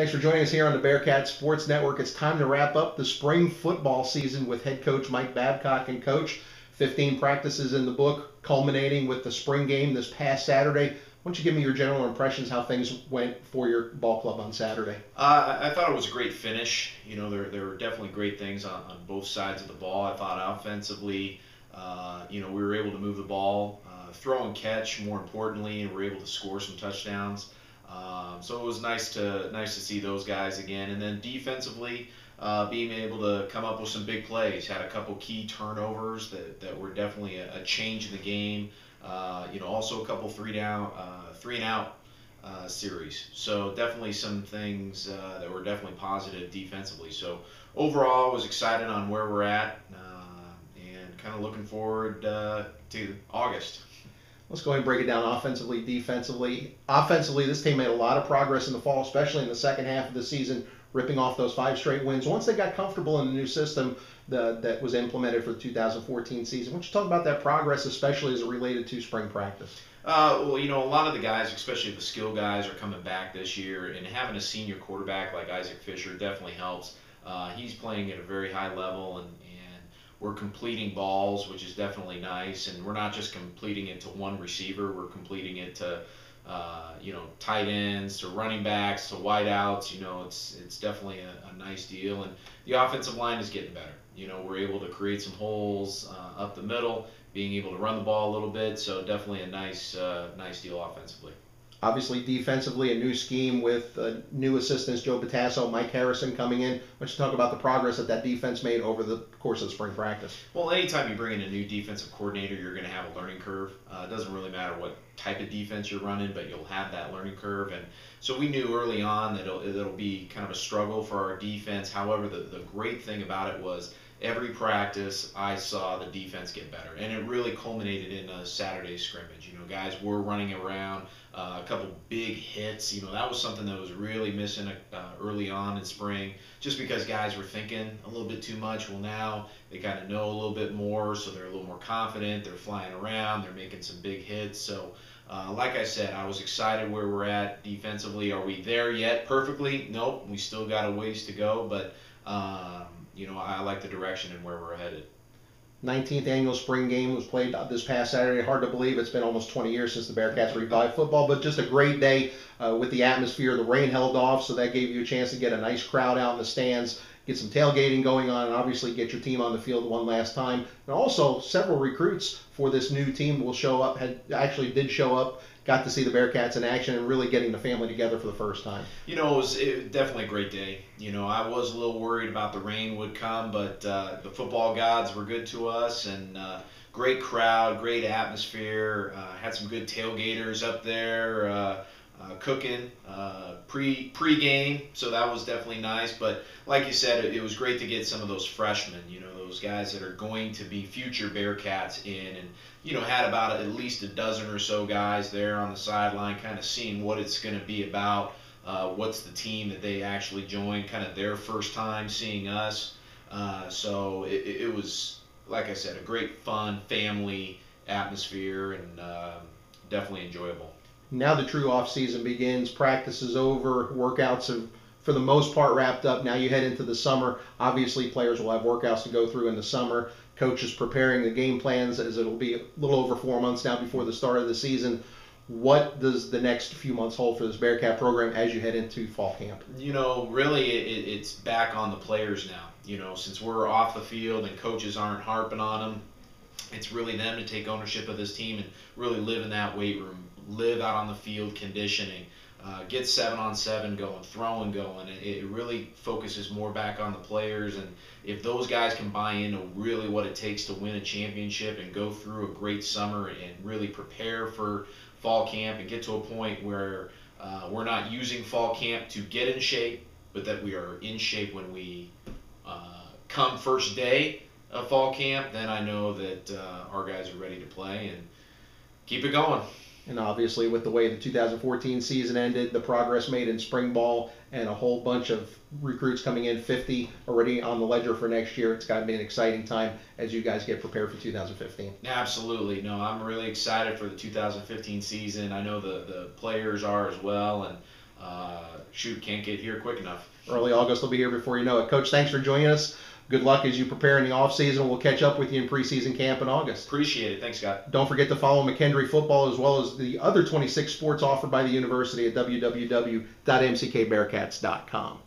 Thanks for joining us here on the Bearcat Sports Network. It's time to wrap up the spring football season with head coach Mike Babcock and coach. 15 practices in the book, culminating with the spring game this past Saturday. Why don't you give me your general impressions how things went for your ball club on Saturday? I thought it was a great finish. There were definitely great things on both sides of the ball. I thought offensively, we were able to move the ball, throw and catch more importantly, and we were able to score some touchdowns. So it was nice to see those guys again. And then defensively, being able to come up with some big plays. Had a couple key turnovers that were definitely a change in the game. Also a couple three and out series. So definitely some things that were definitely positive defensively. So overall, I was excited on where we're at and kind of looking forward to August. Let's go ahead and break it down offensively, defensively. Offensively, this team made a lot of progress in the fall, especially in the second half of the season, ripping off those 5 straight wins. Once they got comfortable in the new system that was implemented for the 2014 season, why don't you talk about that progress, especially as it related to spring practice? A lot of the guys, especially the skill guys, are coming back this year, and having a senior quarterback like Isaac Fisher definitely helps. He's playing at a very high level, and we're completing balls, which is definitely nice. And we're not just completing it to one receiver; we're completing it to tight ends, to running backs, to wideouts. It's definitely a nice deal, and the offensive line is getting better. We're able to create some holes up the middle, being able to run the ball a little bit. So definitely a nice deal offensively. Obviously, defensively, a new scheme with new assistants, Joe Batasso, Mike Harrison coming in. Why don't you talk about the progress that defense made over the course of spring practice? Well, anytime you bring in a new defensive coordinator, you're going to have a learning curve. It doesn't really matter what type of defense you're running, but you'll have that learning curve. And so we knew early on that it'll be kind of a struggle for our defense. However, the great thing about it was every practice I saw the defense get better, and it really culminated in a Saturday scrimmage. Guys were running around, a couple big hits. That was something that was really missing early on in spring, just because guys were thinking a little bit too much. Well, now they kind of know a little bit more, so they're a little more confident. They're flying around. They're making some big hits. So, like I said, I was excited where we're at defensively. Are we there yet perfectly? Nope. We still got a ways to go, but I like the direction and where we're headed. 19th annual spring game was played this past Saturday. Hard to believe it's been almost 20 years since the Bearcats revived football, but just a great day with the atmosphere. The rain held off, so that gave you a chance to get a nice crowd out in the stands, get some tailgating going on, and obviously get your team on the field one last time. And also, several recruits for this new team will show up, did show up, got to see the Bearcats in action and really getting the family together for the first time. It was definitely a great day. I was a little worried about the rain would come, but the football gods were good to us, and great crowd, great atmosphere. Had some good tailgaters up there cooking pre-game, so that was definitely nice. But like you said, it was great to get some of those freshmen, those guys that are going to be future Bearcats in, and had about at least a dozen or so guys there on the sideline, kind of seeing what it's going to be about. What's the team that they actually joined, kind of their first time seeing us. So it was, like I said, a great fun family atmosphere, and definitely enjoyable. Now the true off season begins. Practice is over. Workouts have, for the most part, wrapped up. Now you head into the summer. Obviously, players will have workouts to go through in the summer. Coaches preparing the game plans, as it'll be a little over 4 months now before the start of the season. What does the next few months hold for this Bearcat program as you head into fall camp? Really, it's back on the players now. Since we're off the field and coaches aren't harping on them, it's really them to take ownership of this team and really live in that weight room, live out on the field conditioning, get 7-on-7 going, throwing going. It really focuses more back on the players, and if those guys can buy into really what it takes to win a championship and go through a great summer and really prepare for fall camp and get to a point where we're not using fall camp to get in shape, but that we are in shape when we come first day of fall camp, then I know that our guys are ready to play and keep it going. And obviously, with the way the 2014 season ended, the progress made in spring ball, and a whole bunch of recruits coming in, 50 already on the ledger for next year, it's got to be an exciting time as you guys get prepared for 2015. Absolutely. No, I'm really excited for the 2015 season. I know the players are as well, and shoot, can't get here quick enough. Early August will be here before you know it. Coach, thanks for joining us. Good luck as you prepare in the offseason. We'll catch up with you in preseason camp in August. Appreciate it. Thanks, Scott. Don't forget to follow McKendree football as well as the other 26 sports offered by the university at www.mckbearcats.com.